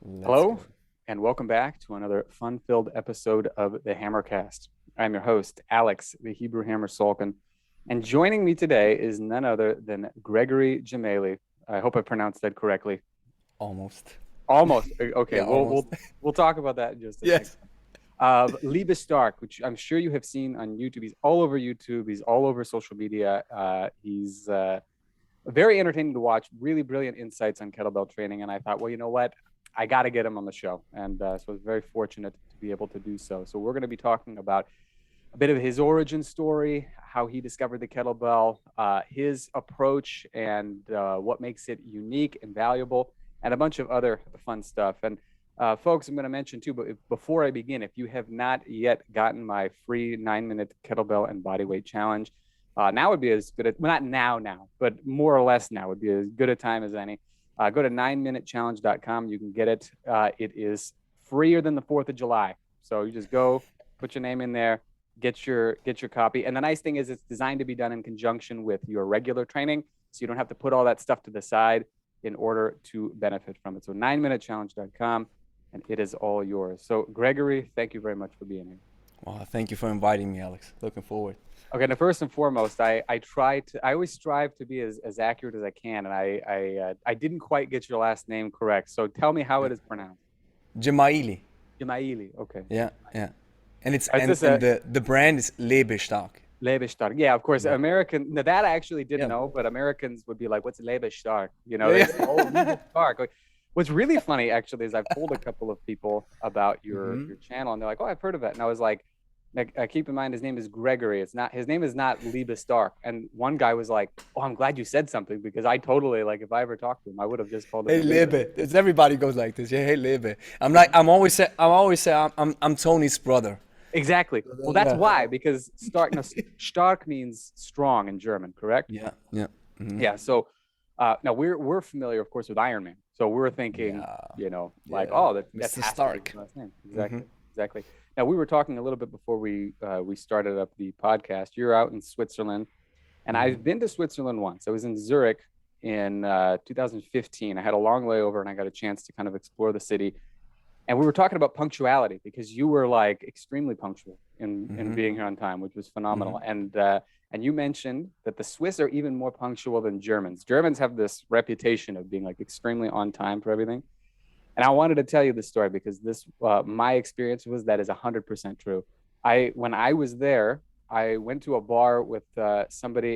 Let's Hello, go. and welcome back to another fun-filled episode of the Hammercast. I'm your host, Alex, the Hebrew Hammer Salkin, and joining me today is none other than Gregory Jamali. I hope I pronounced that correctly. Almost. Almost. Okay, Yeah, we'll almost. we'll we'll talk about that in just a second. Yes. Liebe Stark, which I'm sure you have seen on YouTube. He's all over YouTube. He's all over social media. He's very entertaining to watch. Really brilliant insights on kettlebell training. And I thought, well, you know what? I got to get him on the show. And so I was very fortunate to be able to do so. So we're going to be talking about a bit of his origin story, how he discovered the kettlebell, his approach, and what makes it unique and valuable, and a bunch of other fun stuff. And folks, I'm going to mention too, but before I begin, if you have not yet gotten my free 9-minute kettlebell and bodyweight challenge, now would be as good as, well, not now, but more or less now would be as good a time as any. Go to 9minutechallenge.com. You can get it. It is freer than the 4th of July. So you just go, put your name in there, get your copy. And the nice thing is it's designed to be done in conjunction with your regular training. So you don't have to put all that stuff to the side in order to benefit from it. So 9minutechallenge.com, and it is all yours. So Gregory, thank you very much for being here. Well, thank you for inviting me, Alex. Looking forward. Okay, now first and foremost, I always strive to be as accurate as I can, and I didn't quite get your last name correct. So tell me how Yeah. it is pronounced. Jamaili. Gemaili. Okay. Yeah, yeah. And it's Is and this and a the brand is Lebestark. Lebestark? Yeah, of course. Yeah. American. Now that I actually didn't Yeah. know, but Americans would be like, "What's Lebestark?" You know, they Yeah. say, "Oh, Lebestark." Like, what's really funny actually is I've told a couple of people about your hmm your channel, and they're like, "Oh, I've heard of that." And I was like, keep in mind his name is Gregory. It's not his name is not Liebe Stark. And one guy was like, "Oh, I'm glad you said something because I totally like if I ever talked to him, I would have just called him Hey Liebe." Lebe. It's everybody goes like this. Yeah, hey Lebe. I'm always say I'm Tony's brother. Exactly. Well, that's Yeah. why because Stark no, Stark means strong in German, correct? Yeah. Yeah. hmm Yeah. So now we're familiar, of course, with Iron Man. So we're thinking, Yeah. like, Yeah. oh, that Mr. has to be his Stark. last name. hmm Exactly. Exactly. Now we were talking a little bit before we started up the podcast. You're out in Switzerland, and hmm I've been to Switzerland once. I was in Zurich in 2015. I had a long layover, and I got a chance to kind of explore the city. And we were talking about punctuality because you were like extremely punctual in hmm being here on time, which was phenomenal. hmm And you mentioned that the Swiss are even more punctual than Germans. Germans have this reputation of being like extremely on time for everything. And I wanted to tell you this story because this my experience was that is 100% true. I when I was there, I went to a bar with somebody.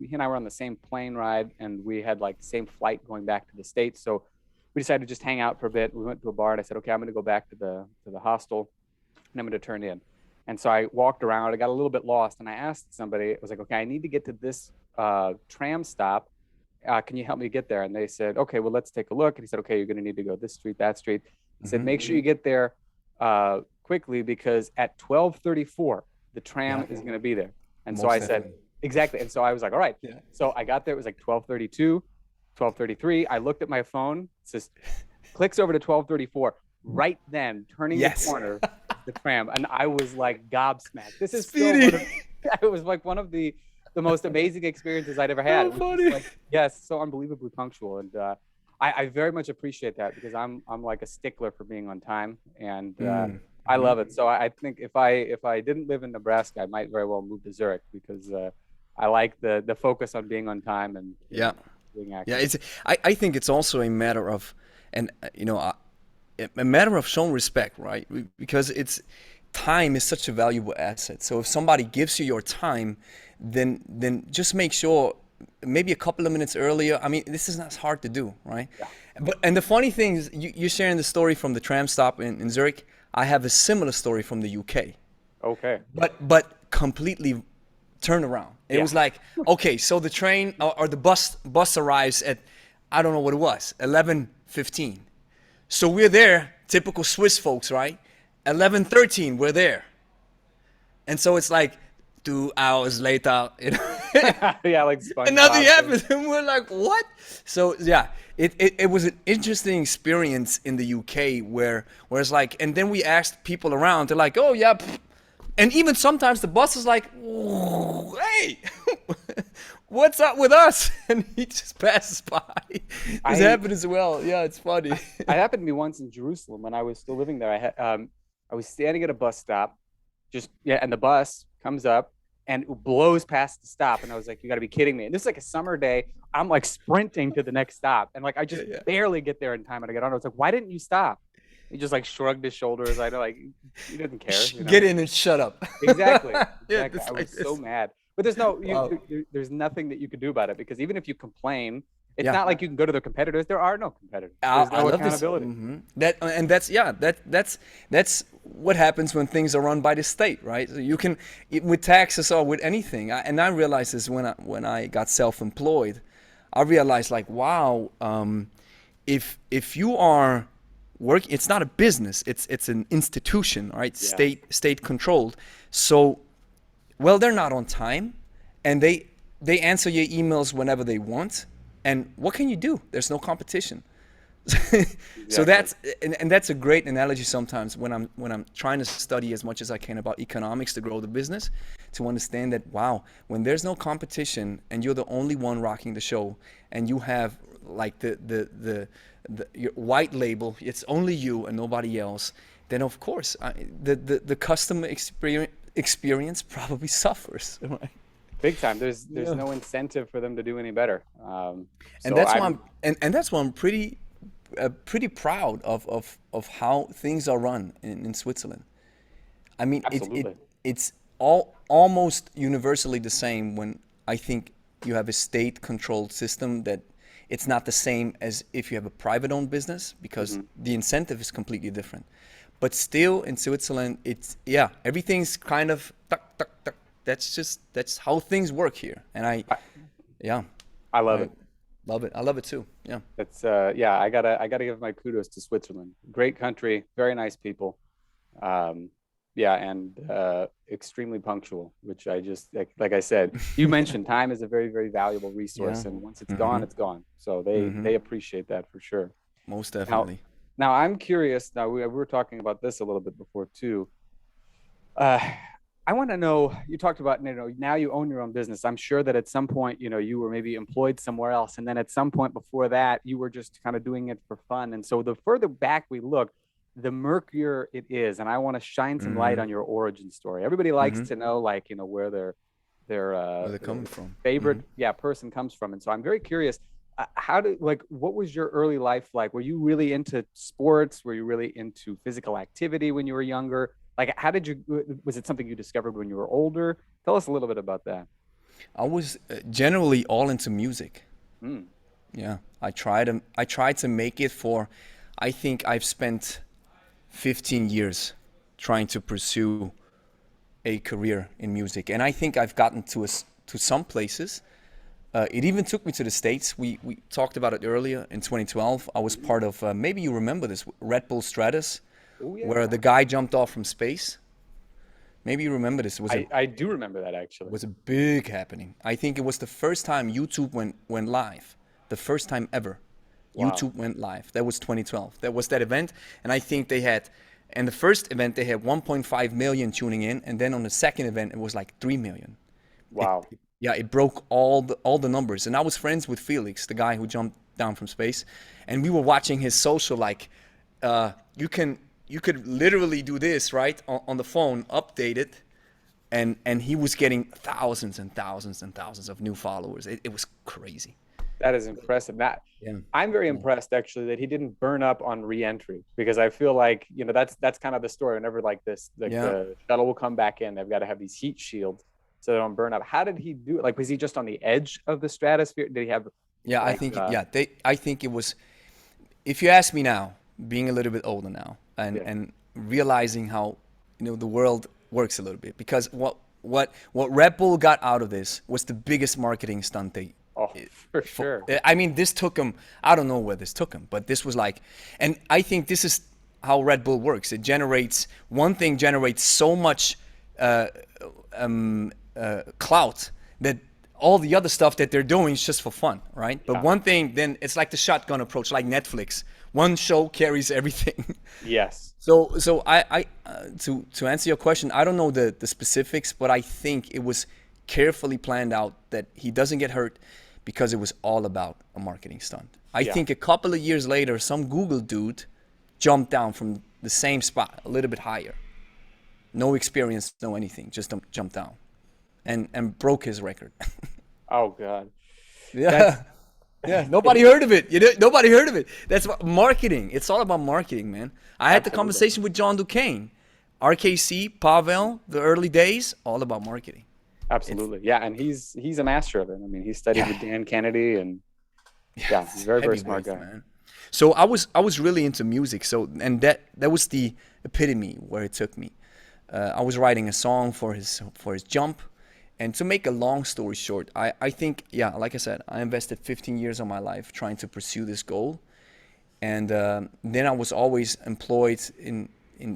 He and I were on the same plane ride, and we had like the same flight going back to the States. So we decided to just hang out for a bit. We went to a bar, and I said, "Okay, I'm going to go back to the hostel, and I'm going to turn in." And so I walked around. I got a little bit lost, and I asked somebody. I was like, "Okay, I need to get to this tram stop. Can you help me get there?" And they said, "Okay, well, let's take a look." And he said, "Okay, you're going to need to go this street, that street." He said, hmm "Make sure you get there quickly because at 12:34 the tram Yeah. is going to be there." And so Most I said, definitely. "Exactly." And so I was like, "All right." Yeah. So I got there. It was like 12:32, 12:33. I looked at my phone. It says, clicks over to 12:34. Right then, turning the Yes. corner, the tram, and I was like gobsmacked. This is still one Speedy. of it was like one of the most amazing experiences I'd ever had. Oh, It was just funny. like, yes, so unbelievably punctual, and I very much appreciate that because I'm like a stickler for being on time, and I Mhm. love it. So I think if I didn't live in Nebraska, I might very well move to Zurich because I like the focus on being on time and Yeah, being yeah. accurate. I think it's also a matter of, and a matter of showing respect, right? Because it's time is such a valuable asset. So if somebody gives you your time, then just make sure maybe a couple of minutes earlier. I mean, this is not hard to do, right? Yeah. And the funny thing is, you're sharing the story from the tram stop in Zurich. I have a similar story from the UK, Okay. but completely turn around. It Yeah. was like, okay, so the train or the bus arrives at, I don't know what it was, 11:15. So we're there, typical Swiss folks, right? 11:13, we're there. And so it's like 2 hours later, Yeah, like and nothing SpongeBob thing. happens. And we're like, what? So yeah, it was an interesting experience in the UK where it's like, and then we asked people around, they're like, oh yeah, And even sometimes the bus is like, hey, what's up with us? And he just passes by. This I happened as well. Yeah, it's funny. I happened to me once in Jerusalem when I was still living there. I was standing at a bus stop, just yeah, and the bus comes up and blows past the stop, and I was like, "You got to be kidding me!" And this is like a summer day. I'm like sprinting to the next stop, and like I Yeah, just yeah. barely get there in time, and I get on. I was like, "Why didn't you stop?" He just like shrugged his shoulders. I know, like he didn't care, you Get know. in and shut up. Exactly, Yeah, exactly. it's I like was so this. mad, but there's no Wow. there's nothing that you could do about it because even if you complain, it's Yeah. not like you can go to the competitors. There are no competitors. There's I no love this. accountability. That and that's yeah. That's what happens when things are run by the state, right? So you can with taxes or with anything. And I realized this when I got self-employed. I realized like wow, if you are work, it's not a business. It's an institution, right? Yeah. State controlled. So well, they're not on time, and they answer your emails whenever they want. And what can you do? There's no competition. So Exactly. that's and that's a great analogy sometimes when I'm trying to study as much as I can about economics to grow the business, to understand that wow, when there's no competition and you're the only one rocking the show, and you have like the your white label, it's only you and nobody else, then of course the customer experience probably suffers. Right? Big time. There's Yeah. no incentive for them to do any better. And So that's why I'm and that's why I'm pretty proud of how things are run in Switzerland. I mean, absolutely. it's all almost universally the same when I think you have a state-controlled system that it's not the same as if you have a private-owned business because Hmm. the incentive is completely different. But still, in Switzerland, it's yeah, everything's kind of tuck, tuck, tuck. That's how things work here, and I, yeah, I love I it. love it. I love it too. Yeah. That's yeah. I gotta give my kudos to Switzerland. Great country, very nice people. Um, yeah, and extremely punctual, which I just like I said, you mentioned time is a very valuable resource, Yeah. and once it's gone, Mm-hmm. it's gone. So they Mm-hmm. appreciate that for sure. Most Now, definitely. now I'm curious. Now we were talking about this a little bit before too. Uh, I want to know. You talked about now you own your own business. I'm sure that at some point you were maybe employed somewhere else, and then at some point before that you were just kind of doing it for fun. And so the further back we look, the murkier it is. And I want to shine some light Mm-hmm. on your origin story. Everybody likes Mm-hmm. to know like where Where they're their coming from. Mm-hmm. favorite person comes from. And so I'm very curious. How did like what was your early life like? Were you really into sports? Were you really into physical activity when you were younger? Like, how did you? Was it something you discovered when you were older? Tell us a little bit about that. I was generally all into music. Mm. Yeah, I tried to make it for. I think I've spent 15 years trying to pursue a career in music, and I think I've gotten to some places. It even took me to the States. We talked about it earlier in 2012. I was part of maybe you remember this Red Bull Stratus, Oh where yeah, the guy jumped off from space. Maybe you remember this. It was a I do remember that actually. was a big happening. I think it was the first time YouTube went live, the first time ever. Wow, YouTube went live. That was 2012. That was that event, and I think they had, in the first event they had 1.5 million tuning in, and then on the second event it was like 3 million. It, wow. yeah, it broke all the numbers, and I was friends with Felix, the guy who jumped down from space, and we were watching his social like, you could literally do this right on the phone, update it, and he was getting thousands and thousands and thousands of new followers. It was crazy. That is impressive. That Yeah. I'm very Yeah. impressed actually that he didn't burn up on re-entry because I feel like that's kind of the story. Whenever like this, like Yeah. the shuttle will come back in, they've got to have these heat shields so they don't burn up. How did he do it? Like, was he just on the edge of the stratosphere? Did he have Yeah, I like think yeah, I think it was, if you ask me now, being a little bit older now and yeah. realizing how the world works a little bit, because what Red Bull got out of this was the biggest marketing stunt they Oh, for for, sure. I mean, this took them, I don't know where this took them, but this was like, and I think this is how Red Bull works. It generates, one thing generates so much clout that all the other stuff that they're doing is just for fun, right? But Yeah. one thing, then it's like the shotgun approach, like Netflix. One show carries everything. Yes. So to answer your question, I don't know the specifics, but I think it was carefully planned out that he doesn't get hurt because it was all about a marketing stunt. I Yeah. think a couple of years later, some Google dude jumped down from the same spot, a little bit higher. No experience, no anything, just jumped down and broke his record. Oh God. That's Yeah. Yeah, nobody heard of it. Nobody heard of it. That's what, marketing. It's all about marketing, man. I had the absolutely. conversation with John Duquesne, RKC, Pavel, the early days, all about marketing. Absolutely. Yeah. And he's a master of it. I mean, he studied with Dan Kennedy, and yeah, he's a It's very, very smart heavyweight, guy. man. So I was really into music. So and that was the epitome where it took me. I was writing a song for his jump. And to make a long story short, I think, yeah, like I said, I invested 15 years of my life trying to pursue this goal. And then I was always employed in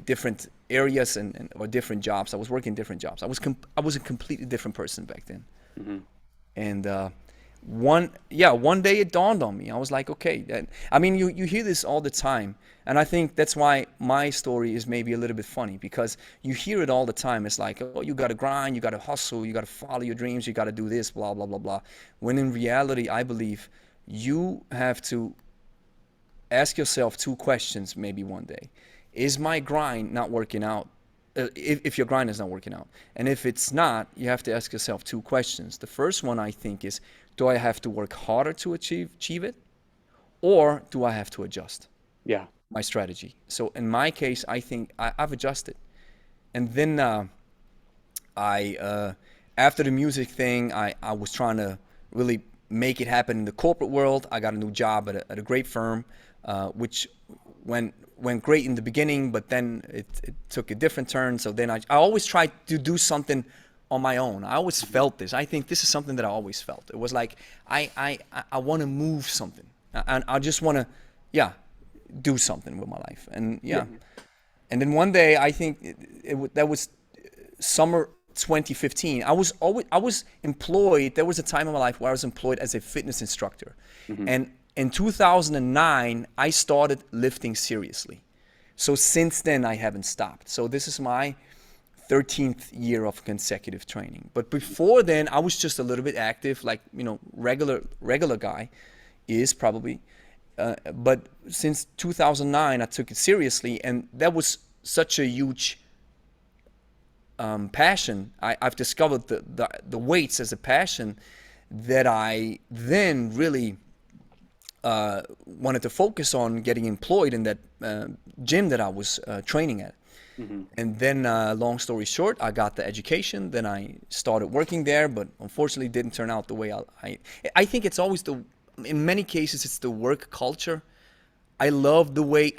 different areas and or different jobs. I was working different jobs. I was a completely different person back then. Hmm. And one day it dawned on me. I was like, okay, I mean, you hear this all the time, and I think that's why my story is maybe a little bit funny, because you hear it all the time. It's like, oh, you got to grind, you got to hustle, you got to follow your dreams, you got to do this, blah blah blah blah. When in reality, I believe you have to ask yourself two questions maybe one day. Is my grind not working out? If your grind is not working out. And if it's not, you have to ask yourself two questions. The first one, I think, is, do I have to work harder to achieve it? Or do I have to adjust Yeah. my strategy? So in my case, I think I've adjusted. And then after the music thing, I was trying to really make it happen in the corporate world. I got a new job at a great firm, which went great in the beginning, but then it took a different turn. So then I always tried to do something on my own. I always felt this. I think this is something that I always felt. It was like I want to move something, and I just want to, yeah, do something with my life. And yeah, and then one day I think that was summer 2015. I was employed. There was a time in my life where I was employed as a fitness instructor, and in 2009 I started lifting seriously. So since then I haven't stopped. So this is my 13th year of consecutive training. But before then I was just a little bit active, like, regular guy is probably. But since 2009 I took it seriously, and that was such a huge passion. I've discovered the weights as a passion that I then really wanted to focus on getting employed in that gym that I was training at. And then, long story short, I got the education. Then I started working there, but unfortunately didn't turn out the way I think it's always in many cases, it's the work culture. I loved weights.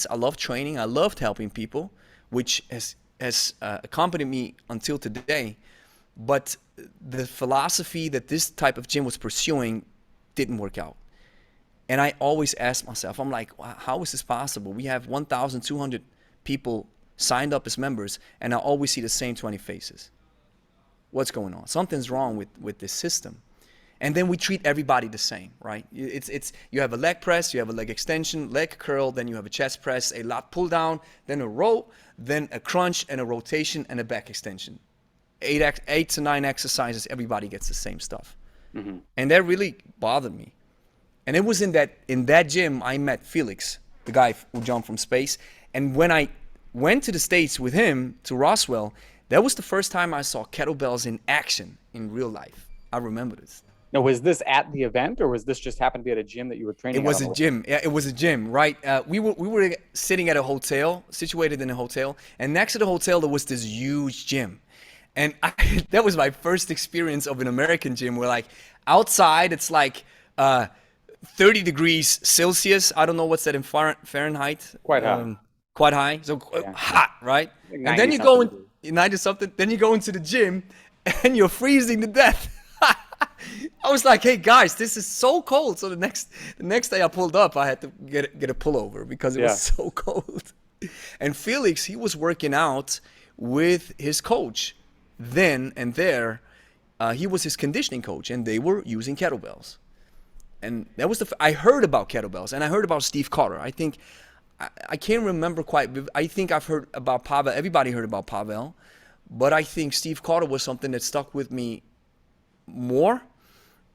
I loved training. I loved helping people, which has accompanied me until today. But the philosophy that this type of gym was pursuing didn't work out. And I always ask myself, I'm like, wow, how is this possible? We have 1,200 people signed up as members, and I always see the same 20 faces. What's going on? Something's wrong with this system. And then we treat everybody the same, right? It's you have a leg press, you have a leg extension, leg curl, then you have a chest press, a lat pull down, then a row, then a crunch and a rotation and a back extension. 8 to 9 exercises, everybody gets the same stuff. And that really bothered me. And it was in that gym I met Felix, the guy who jumped from space. And when I went to the States with him to Roswell, that was the first time I saw kettlebells in action in real life. I remember this. Now, was this at the event, or was this just happened to be at a gym that you were training It was at? a gym. Yeah, it was a gym, right? We were sitting at a hotel, situated in a hotel, and next to the hotel there was this huge gym. And that was my first experience of an American gym where, like, outside it's like 30 degrees Celsius. I don't know what's that in Fahrenheit. Quite high. Quite high. So hot, right? Like And then you go in 90 something. Then you go into the gym, and you're freezing to death. I was like, hey guys, this is so cold. So the next day I pulled up, I had to get a pullover because it was so cold. And Felix, he was working out with his coach then and there. he was his conditioning coach, and they were using kettlebells. And that was I heard about kettlebells, and I heard about Steve Carter. I can't remember quite. I think I've heard about Pavel. Everybody heard about Pavel, but I think Steve Carter was something that stuck with me more.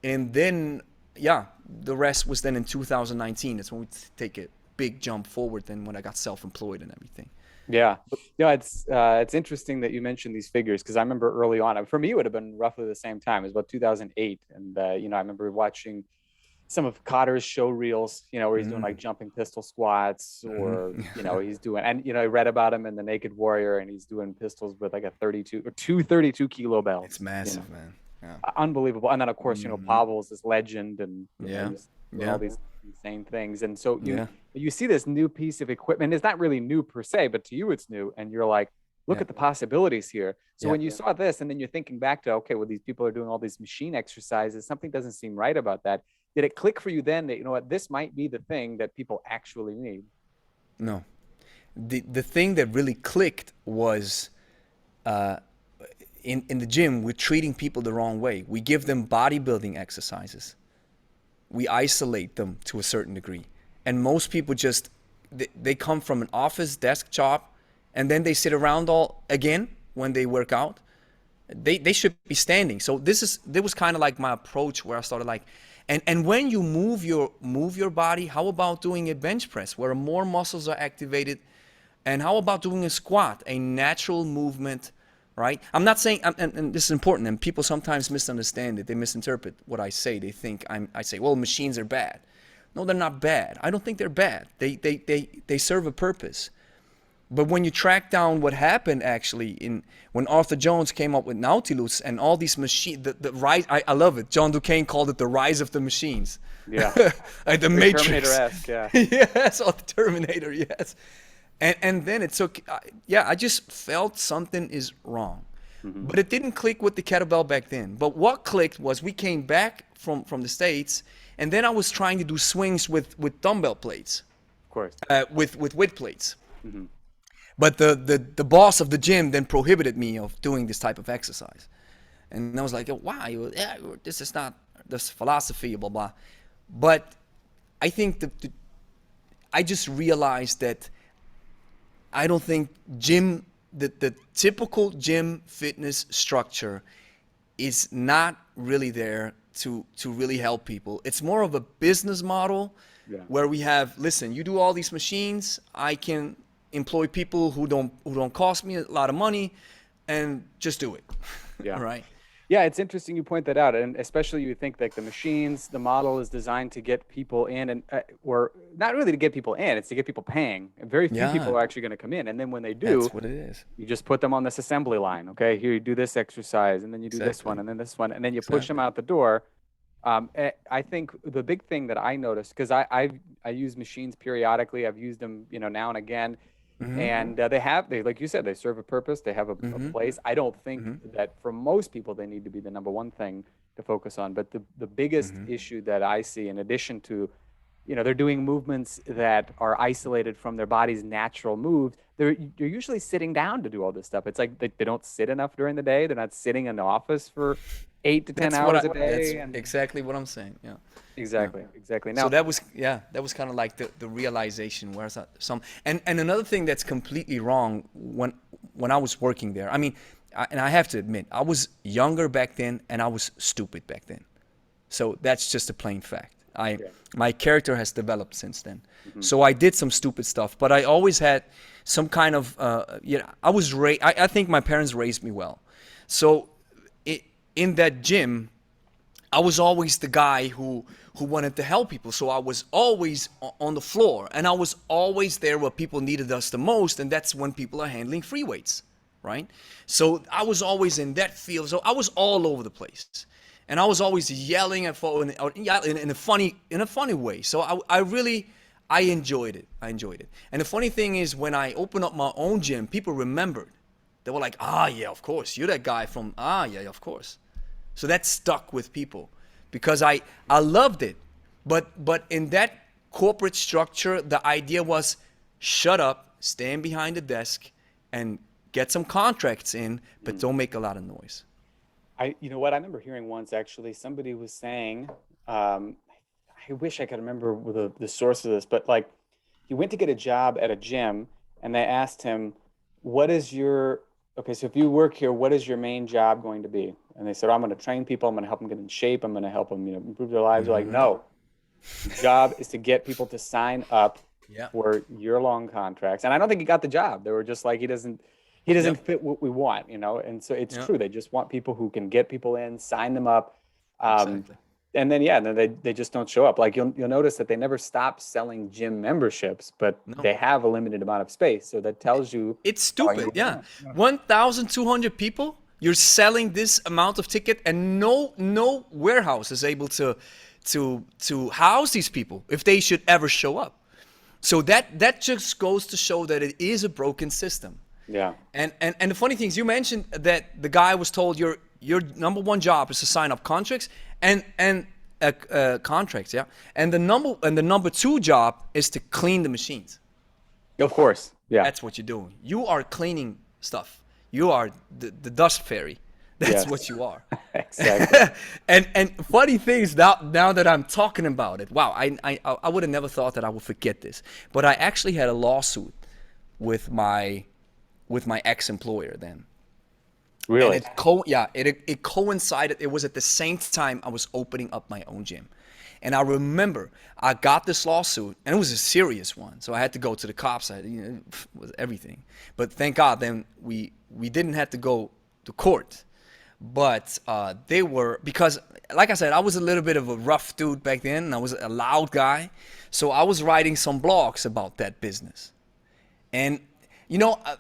And then, yeah, the rest was then in 2019. That's when we take a big jump forward. Then when I got self-employed and everything. Yeah. Yeah. It's interesting that you mentioned these figures, because I remember early on, for me, it would have been roughly the same time. It was about 2008. And, you know, I remember watching some of Cotter's show reels, you know, where he's doing like jumping pistol squats, or, you know, he's doing, and, you know, I read about him in The Naked Warrior, and he's doing pistols with like a 32 or 232 kilo bells. It's massive, you know? man. Yeah. Unbelievable. And then, of course, you know, Pavel's this legend, and you know, just doing all these insane things. And so you see this new piece of equipment. It's not really new per se, but to you it's new. And you're like, look at the possibilities here. So when you saw this, and then you're thinking back to, okay, well, these people are doing all these machine exercises, something doesn't seem right about that. Did it click for you then that, you know what, this might be the thing that people actually need? No. The thing that really clicked was in the gym, we're treating people the wrong way. We give them bodybuilding exercises. We isolate them to a certain degree. And most people just, they come from an office desk job, and then they sit around all again when they work out. They should be standing. So this was kind of like my approach, where I started like, and when you move your body, how about doing a bench press where more muscles are activated? And how about doing a squat, a natural movement, right? I'm not saying, and this is important, and people sometimes misunderstand it. They misinterpret what I say. They think I say, well, machines are bad. No, they're not bad. I don't think they're bad. They serve a purpose. But when you track down what happened actually when Arthur Jones came up with Nautilus and all these machines, the rise, I love it. John Duquesne called it the rise of the machines. Yeah. Like the Matrix. Terminator-esque, yeah. Yes, or the Terminator, yes. And then it took, I just felt something is wrong. But it didn't click with the kettlebell back then. But what clicked was we came back from the States, and then I was trying to do swings with dumbbell plates. Of course. With weight plates. But the boss of the gym then prohibited me of doing this type of exercise. And I was like, why? Yeah, this is not this philosophy, blah, blah. But I think I just realized that I don't think the typical gym fitness structure is not really there to really help people. It's more of a business model where we have, listen, you do all these machines, I can employ people who don't cost me a lot of money, and just do it. Yeah. Right. Yeah, it's interesting you point that out, and especially you think that the machines, the model is designed to get people in, and or not really to get people in, it's to get people paying. And very few people are actually going to come in, and then when they do, that's what it is. You just put them on this assembly line. Okay, here you do this exercise, and then you do this one, and then this one, and then you push them out the door. I think the big thing that I noticed, because I use machines periodically, I've used them, you know, now and again. And they like you said, they serve a purpose. They have a place. I don't think that for most people they need to be the number one thing to focus on. But the biggest issue that I see, in addition to, you know, they're doing movements that are isolated from their body's natural moves, they're usually sitting down to do all this stuff. It's like they don't sit enough during the day. They're not sitting in the office for 8 to 10 hours a day. That's exactly what I'm saying. Yeah. Exactly. Now, so that was kind of like the realization where some and another thing that's completely wrong when I was working there. I mean, and I have to admit, I was younger back then and I was stupid back then. So that's just a plain fact. My character has developed since then. So I did some stupid stuff, but I always had some kind of I was I think my parents raised me well. So in that gym, I was always the guy who wanted to help people. So I was always on the floor, and I was always there where people needed us the most, and that's when people are handling free weights, right? So I was always in that field. So I was all over the place, and I was always yelling in a funny way. So I enjoyed it. And the funny thing is, when I opened up my own gym, people remembered. They were like, yeah, of course, you're that guy from yeah, of course. So that stuck with people because I loved it. But in that corporate structure, the idea was shut up, stand behind the desk, and get some contracts in, but don't make a lot of noise. You know what? I remember hearing once actually somebody was saying, um, I wish I could remember the source of this, but like he went to get a job at a gym and they asked him, what is your, okay, so if you work here, what is your main job going to be? And they said, "Oh, I'm going to train people. I'm going to help them get in shape. I'm going to help them, improve their lives." They're like, Hmm. no, your job is to get people to sign up Yeah. for year-long contracts. And I don't think he got the job. They were just like, he doesn't Yep. fit what we want, And so it's Yeah. true. They just want people who can get people in, sign them up. Um, Exactly. and then yeah, then they just don't show up. Like you'll notice that they never stop selling gym memberships, but No. they have a limited amount of space. So that tells you It's how you stupid. want to Yeah. run. Yeah. 1,200 people. You're selling this amount of ticket, and no warehouse is able to house these people if they should ever show up. So that just goes to show that it is a broken system. Yeah. And the funny thing is, you mentioned that the guy was told your number one job is to sign up contracts and contracts, yeah. And the number two job is to clean the machines. Of course. Yeah. That's what you're doing. You are cleaning stuff. You are the dust fairy. That's what Yes. you are. Exactly. And funny things now that I'm talking about it. Wow, I would have never thought that I would forget this. But I actually had a lawsuit with my ex-employer then. And Really. it coincided. It was at the same time I was opening up my own gym. And I remember I got this lawsuit, and it was a serious one. So I had to go to the cops. Was everything. But thank God, then we didn't have to go to court. But they were, because, like I said, I was a little bit of a rough dude back then, and I was a loud guy. So I was writing some blogs about that business. And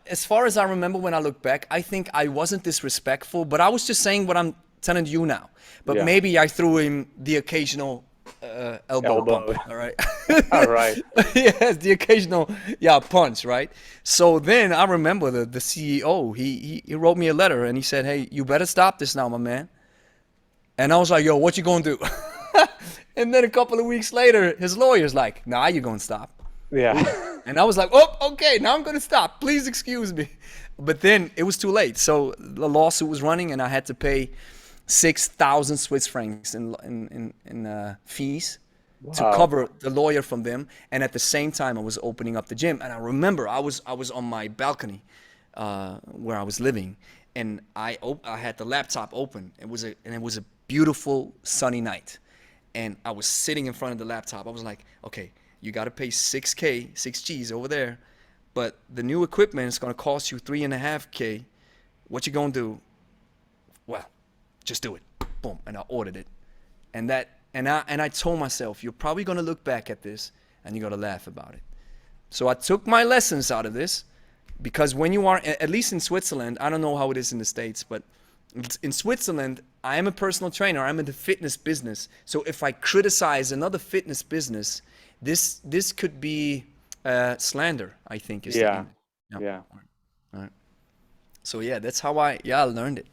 as far as I remember, when I look back, I think I wasn't disrespectful, but I was just saying what I'm telling you now. But Yeah. maybe I threw him the occasional elbow bump. Elbow. All right. All right. Yes, the occasional punch, right? So then I remember the CEO. He wrote me a letter and he said, "Hey, you better stop this now, my man." And I was like, "Yo, what you gonna do?" And then a couple of weeks later, his lawyer's like, "Nah, you gonna stop." Yeah. And I was like, "Oh, okay, now I'm gonna stop. Please excuse me." But then it was too late. So the lawsuit was running, and I had to pay 6,000 Swiss francs in fees to Wow. cover the lawyer from them. And at the same time, I was opening up the gym. And I remember I was on my balcony where I was living, and I had the laptop open. It was a beautiful sunny night, and I was sitting in front of the laptop. I was like, "Okay, you got to pay 6K, 6Gs over there, but the new equipment is going to cost you 3.5K. What you going to do?" Well, just do it. Boom. And I ordered it. And I told myself, you're probably going to look back at this and you're going to laugh about it. So I took my lessons out of this, because when you are, at least in Switzerland, I don't know how it is in the States, but in Switzerland, I am a personal trainer. I'm in the fitness business. So if I criticize another fitness business, this could be slander, I think, is the Yeah. English. Yeah. Yeah. All right. So yeah, that's how I learned it.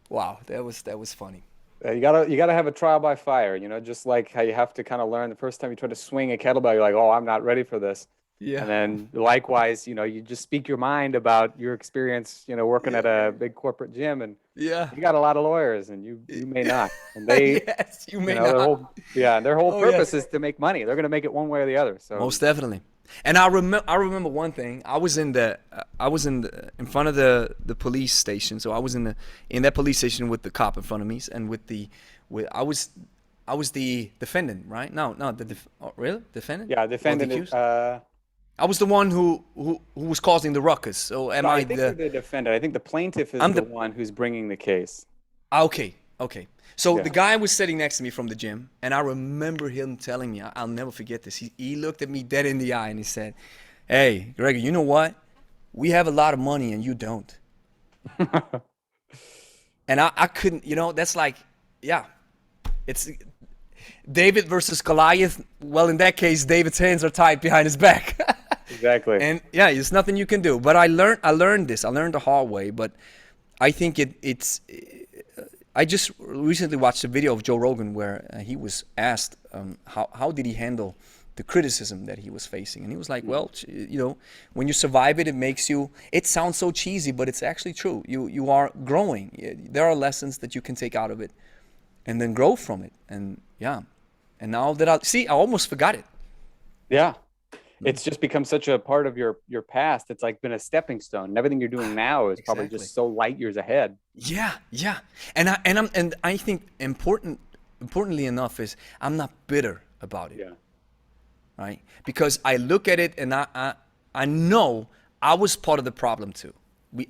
Wow, that was funny. You gotta have a trial by fire, just like how you have to kind of learn the first time you try to swing a kettlebell, you're like, oh, I'm not ready for this. Yeah. And then likewise, you just speak your mind about your experience, working at Yeah. a big corporate gym, and Yeah. you got a lot of lawyers and you may not. And they, Yes, you may their not. whole yeah, their whole Oh yes. purpose is to make money. They're gonna make it one way or the other. So Most definitely. And I remember one thing. I was in front of the police station. So I was in that police station with the cop in front of me, and with I was the defendant, right? No, really defendant yeah, or the defendant accused. I was the one who was causing the ruckus. So am no, I I think you're the? the defendant. I think the plaintiff is I'm the the. one who's bringing the case. Okay, okay. So the Yeah. guy was sitting next to me from the gym, and I remember him telling me, I'll never forget this. He looked at me dead in the eye and he said, "Hey, Gregory, you know what? We have a lot of money and you don't." And I couldn't, that's like, yeah, it's David versus Goliath. Well, in that case, David's hands are tied behind his back. Exactly. And yeah, there's nothing you can do. But I learned this. I learned the hard way. But I think it's. I just recently watched a video of Joe Rogan where he was asked how did he handle the criticism that he was facing. And he was like, well, you know, when you survive it, it makes you, it sounds so cheesy, but it's actually true. You are growing. There are lessons that you can take out of it and then grow from it. And yeah. And now that I almost forgot it. Yeah. It's just become such a part of your past. It's like been a stepping stone. And everything you're doing now is probably Exactly. just so light years ahead. Yeah, yeah. And I think importantly enough is I'm not bitter about it, Yeah. right? Because I look at it and I know I was part of the problem too.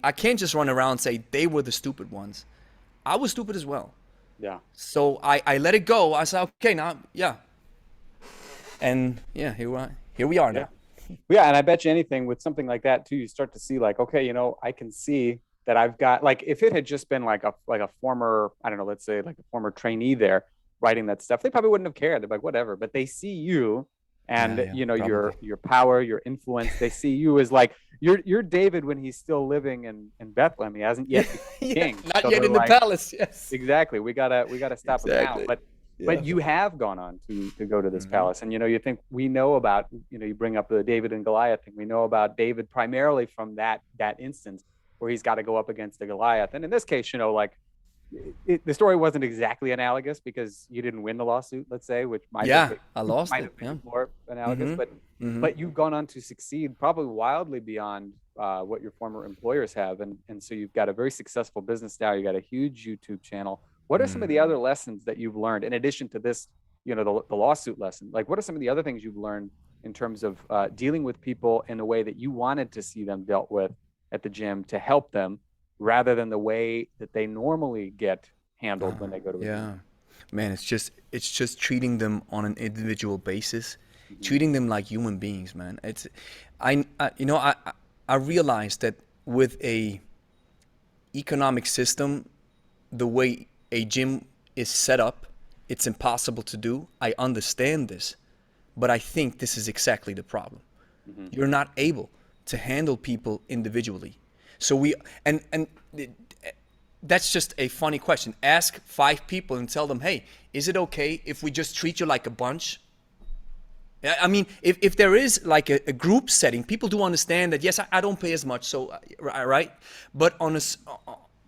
I can't just run around and say they were the stupid ones. I was stupid as well. Yeah. So I let it go. I said, okay, now, yeah. And yeah, here we are Yeah. now. Yeah, and I bet you anything with something like that too, you start to see like, okay, you know, I can see that I've got like if it had just been like a former, I don't know, let's say like a former trainee there writing that stuff, they probably wouldn't have cared. They're like, whatever. But they see you Yeah, and yeah, you know probably. your power, your influence. They see you as like you're David when he's still living in Bethlehem. He hasn't yet become Yeah, king. not So yet they're in the like, palace. Yes, exactly. We gotta stop him now. exactly. But Yeah. you have gone on to go to this Hmm. palace, and you know you think we know about you bring up the David and Goliath thing. We know about David primarily from that instance where he's got to go up against the Goliath, and in this case, like the story wasn't exactly analogous because you didn't win the lawsuit, let's say, which Yeah, I lost might it. have Yeah. made it more analogous, Mm-hmm. Mm-hmm. but you've gone on to succeed probably wildly beyond what your former employers have, and so you've got a very successful business now. You got a huge YouTube channel. What are some of the other lessons that you've learned in addition to this? The lawsuit lesson. Like, what are some of the other things you've learned in terms of dealing with people in a way that you wanted to see them dealt with at the gym to help them, rather than the way that they normally get handled when they go to a gym? Yeah, man, it's just treating them on an individual basis, Mm-hmm. treating them like human beings, man. I realized that with a economic system, the way a gym is set up, it's impossible to do. I understand this, but I think this is exactly the problem. Mm-hmm. You're not able to handle people individually. So we and that's just a funny question. Ask 5 people and tell them, hey, is it okay if we just treat you like a bunch? I mean, if there is like a group setting, people do understand that, yes, I don't pay as much, so, right? But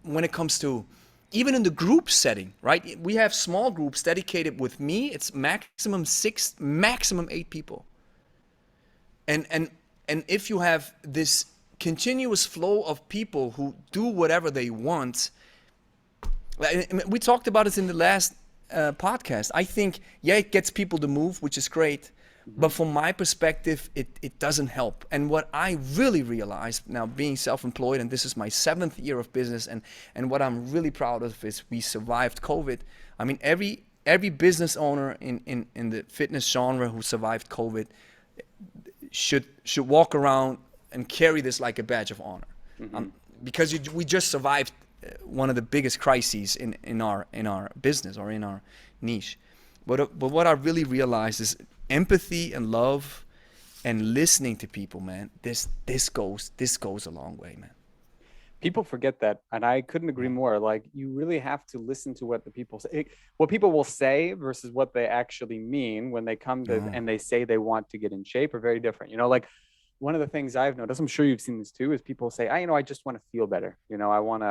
when it comes to, even in the group setting, right? We have small groups dedicated with me. It's maximum 6, maximum 8 people. And if you have this continuous flow of people who do whatever they want, we talked about it in the last podcast. I think, yeah, it gets people to move, which is great. Mm-hmm. But from my perspective, it doesn't help. And what I really realized now, being self-employed, and this is my 7th year of business, and what I'm really proud of is we survived COVID. I mean, every business owner in the fitness genre who survived COVID should walk around and carry this like a badge of honor, Mm-hmm. because we just survived one of the biggest crises in our business or in our niche. But what I really realized is empathy and love and listening to people, man. This goes a long way, man. People forget that, and I couldn't agree more. Like, you really have to listen to what the people say, what people will say versus what they actually mean when they come to Oh. and they say they want to get in shape are very different. Like one of the things I've noticed, I'm sure you've seen this too, is people say, I just want to feel better. I want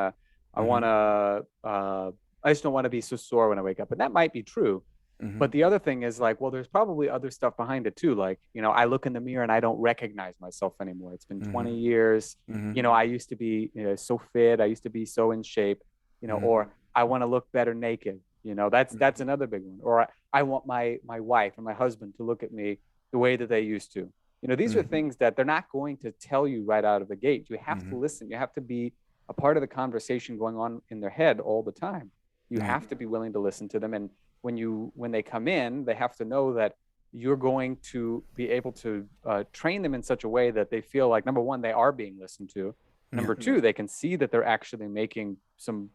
Mm-hmm. to, I just don't want to be so sore when I wake up. And that might be true. Mm-hmm. But the other thing is like, well, there's probably other stuff behind it too. Like, I look in the mirror and I don't recognize myself anymore. It's been Mm-hmm. 20 years. Mm-hmm. I used to be so fit. I used to be so in shape, Mm-hmm. or I want to look better naked. That's another big one. Or I want my wife and my husband to look at me the way that they used to. These are Mm-hmm. things that they're not going to tell you right out of the gate. You have to Mm-hmm. listen. You have to be a part of the conversation going on in their head all the time. You Yeah. have to be willing to listen to them. And when they come in, they have to know that you're going to be able to train them in such a way that they feel like, number one, they are being listened to. Yeah. Number two, they can see that they're actually making some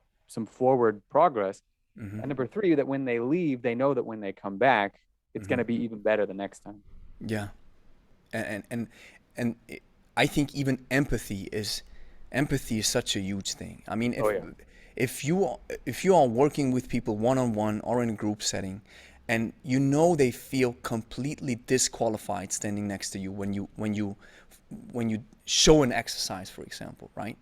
forward progress. Mm-hmm. And number three, that when they leave, they know that when they come back, it's Mm-hmm. going to be even better the next time. Yeah. And I think even empathy is such a huge thing. I mean, Oh yeah. if you are working with people one on one or in a group setting, and you know they feel completely disqualified standing next to you when you show an exercise, for example, right?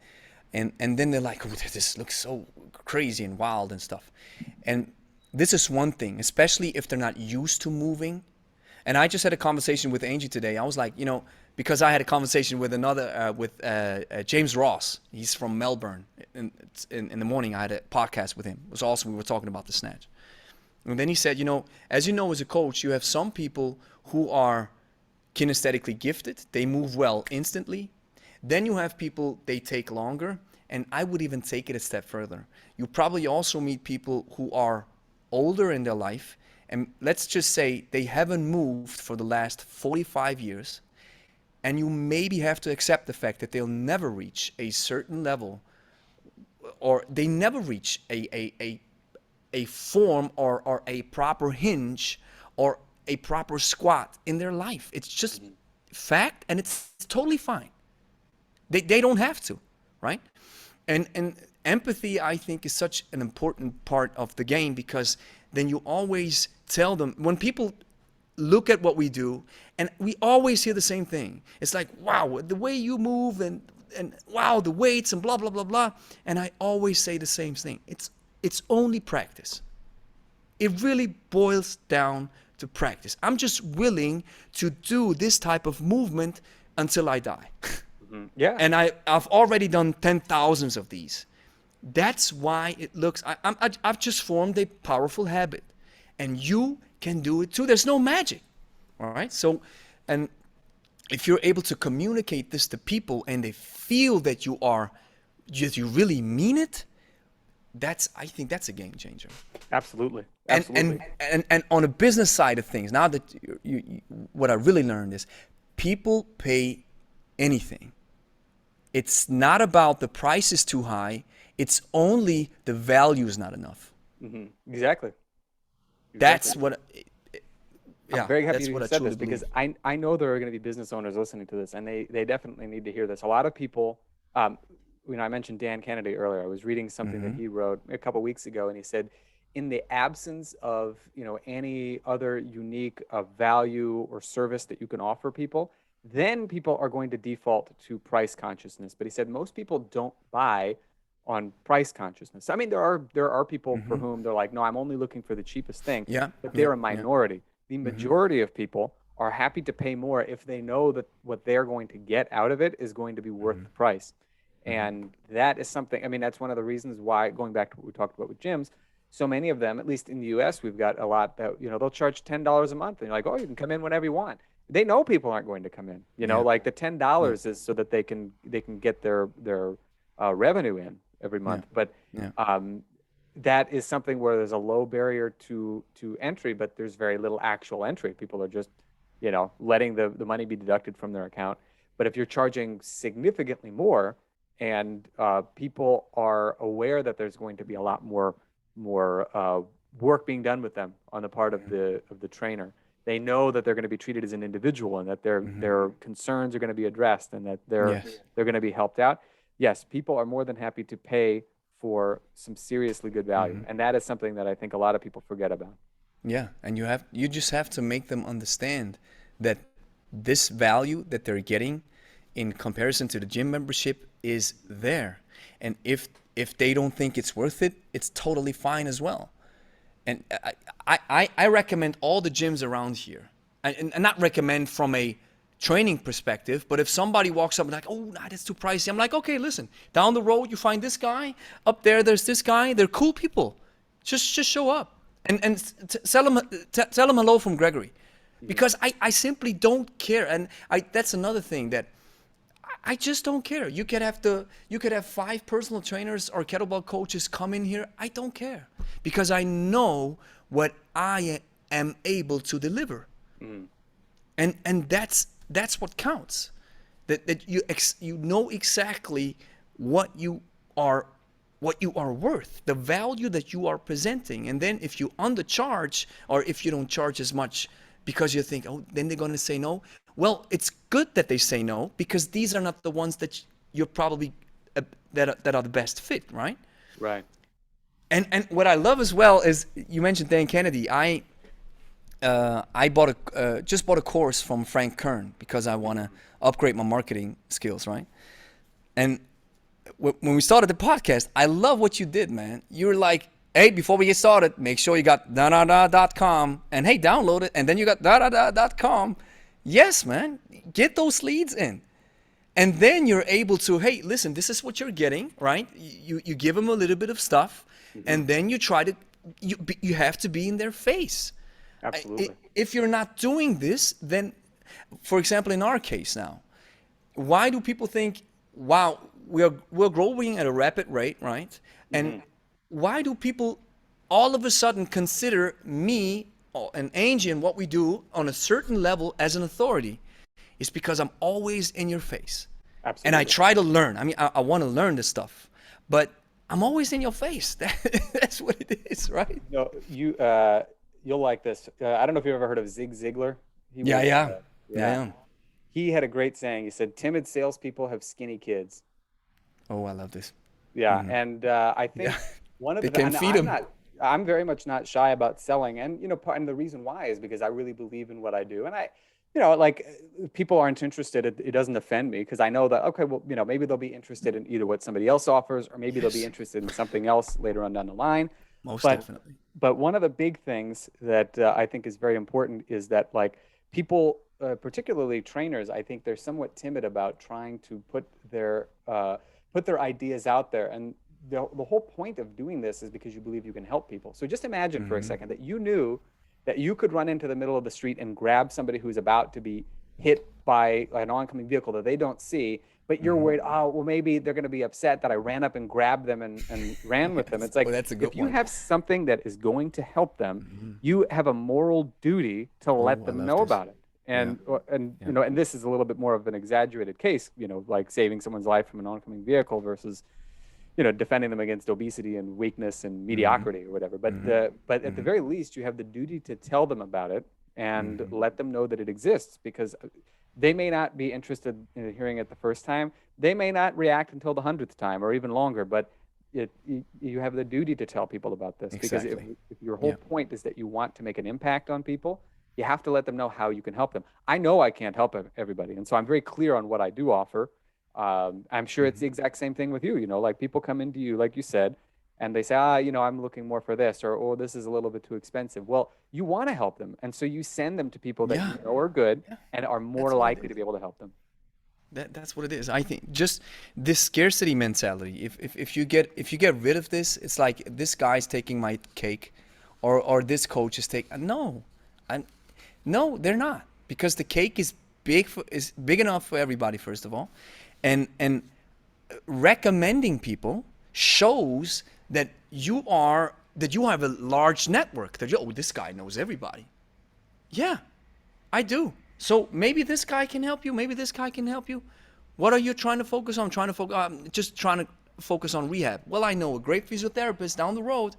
And then they're like, oh, this looks so crazy and wild and stuff. And this is one thing, especially if they're not used to moving. And I just had a conversation with Angie today. I was like, because I had a conversation with James Ross. He's from Melbourne. In the morning, I had a podcast with him. It was awesome. We were talking about the snatch. And then he said, as you know, as a coach, you have some people who are kinesthetically gifted. They move well instantly. Then you have people, they take longer. And I would even take it a step further. You probably also meet people who are older in their life. And let's just say they haven't moved for the last 45 years. And you maybe have to accept the fact that they'll never reach a certain level, or they never reach a form or a proper hinge or a proper squat in their life. It's just fact, and it's totally fine. They don't have to, right? And empathy, I think, is such an important part of the game, because then you always tell them, when people look at what we do, and we always hear the same thing. It's like, wow, the way you move, and wow, the weights, and blah, blah, blah, blah. And I always say the same thing. It's only practice. It really boils down to practice. I'm just willing to do this type of movement until I die. Yeah. And I've already done 10,000s of these. That's why it looks, I've just formed a powerful habit. And you can do it too. There's no magic. All right? So, and if you're able to communicate this to people and they feel that you really mean it, I think that's a game changer. Absolutely. And on a business side of things, now that what I really learned is people pay anything. It's not about the price is too high. It's only the value is not enough. Mm-hmm. Exactly. That's what. Yeah, I'm very happy that's you what I said truly this, because believe. I know there are going to be business owners listening to this, and they definitely need to hear this. A lot of people, I mentioned Dan Kennedy earlier. I was reading something that he wrote a couple weeks ago, and he said, in the absence of any other unique value or service that you can offer people, then people are going to default to price consciousness. But he said most people don't buy on price consciousness. I mean, there are people for whom they're like, no, I'm only looking for the cheapest thing, Yeah, but yeah, they're a yeah. minority. The majority of people are happy to pay more if they know that what they're going to get out of it is going to be worth the price. And that is something, I mean, that's one of the reasons why, going back to what we talked about with gyms, so many of them, at least in the US, we've got a lot that, they'll charge $10 a month. And you're like, oh, you can come in whenever you want. They know people aren't going to come in, Yeah. like the $10 is so that they can get their revenue in every month. But Yeah. that is something where there's a low barrier to entry, but there's very little actual entry. People are just, letting the money be deducted from their account. But if you're charging significantly more, and people are aware that there's going to be a lot more work being done with them on the part of the trainer, they know that they're going to be treated as an individual, and that their concerns are going to be addressed, and that they're going to be helped out. Yes, people are more than happy to pay for some seriously good value, and that is something that I think a lot of people forget about. Yeah, and you just have to make them understand that this value that they're getting in comparison to the gym membership is there. And if they don't think it's worth it, it's totally fine as well. And I recommend all the gyms around here, and not recommend from a training perspective, but if somebody walks up and like, oh, nah, that's too pricey, I'm like, okay, listen, down the road you find this guy, up there's this guy, they're cool people. Just show up and tell them hello from Gregory, because I simply don't care. And that's another thing that I just don't care. You could have 5 personal trainers or kettlebell coaches come in here. I don't care, because I know what I am able to deliver, and that's what counts. That you know exactly what you are worth, the value that you are presenting. And then if you undercharge, or if you don't charge as much because you think, oh, then they're going to say no. Well, it's good that they say no, because these are not the ones that you're probably that are the best fit, right? Right. And what I love as well is, you mentioned Dan Kennedy. I just bought a course from Frank Kern because I want to upgrade my marketing skills, right? And when we started the podcast, I love what you did, man. You were like, hey, before we get started, make sure you got da-da-da.com, and hey, download it, and then you got da-da-da.com. Yes, man, get those leads in. And then you're able to, hey, listen, this is what you're getting, right? You give them a little bit of stuff, Mm-hmm. and then you try to, you have to be in their face. Absolutely. If you're not doing this, then, for example, in our case now, why do people think, wow, we're growing at a rapid rate, right? And Mm-hmm. why do people all of a sudden consider me and Angie and what we do on a certain level as an authority? It's because I'm always in your face. And I Absolutely. try to learn. I mean, I want to learn this stuff, but I'm always in your face. That's what it is, right? No, you'll like this. I don't know if you've ever heard of Zig Ziglar. He Yeah, was yeah. Yeah, yeah. yeah. He had a great saying. He said, "Timid salespeople have skinny kids." Oh, I love this. Yeah, and I Yeah. think one of They the can and feed them. I'm very much not shy about selling, and and the reason why is because I really believe in what I do, and like people aren't interested. It doesn't offend me because I know that okay, well, maybe they'll be interested in either what somebody else offers, or maybe they'll be Yes, interested in something else later on down the line. most But definitely. one of the big things that I think is very important is that like people, particularly trainers, I think they're somewhat timid about trying to put their ideas out there. And the whole point of doing this is because you believe you can help people. So just imagine for a Hmm. second that you knew that you could run into the middle of the street and grab somebody who's about to be hit by an oncoming vehicle that they don't see, but you're Hmm. worried, oh, well, maybe they're going to be upset that I ran up and grabbed them and ran with them. Yes. It's Oh, like that's a good if you one. have something that is going to help them, Hmm. you have a moral duty to let Oh, I them love know this. about it. Yeah. Yeah. And this is a little bit more of an exaggerated case, like saving someone's life from an oncoming vehicle versus defending them against obesity and weakness and Hmm. mediocrity or whatever. Hmm. But at the Hmm. very least, you have the duty to tell them about it and Hmm. let them know that it exists because they may not be interested in hearing it the first time. They may not react until the 100th time or even longer, but you have the duty to tell people about this because Exactly. if your whole Yeah. point is that you want to make an impact on people, you have to let them know how you can help them. I know I can't help everybody, and so I'm very clear on what I do offer. I'm sure it's Hmm. the exact same thing with you. Like people come into you, like you said, and they say, I'm looking more for this, or oh, this is a little bit too expensive. Well, you want to help them, and so you send them to people that Yeah. you know are good Yeah. and are more That's what it likely to is. be able to help them. That's what it is. I think just this scarcity mentality. If you get rid of this, it's like this guy's taking my cake, or this coach is taking. No, I'm no, they're not because the cake is big enough for everybody. First of all, and recommending people shows that you have a large network. That this guy knows everybody. Yeah, I do. So maybe this guy can help you. Maybe this guy can help you. What are you trying to focus on? Trying to focus. I'm just trying to focus on rehab. Well, I know a great physiotherapist down the road.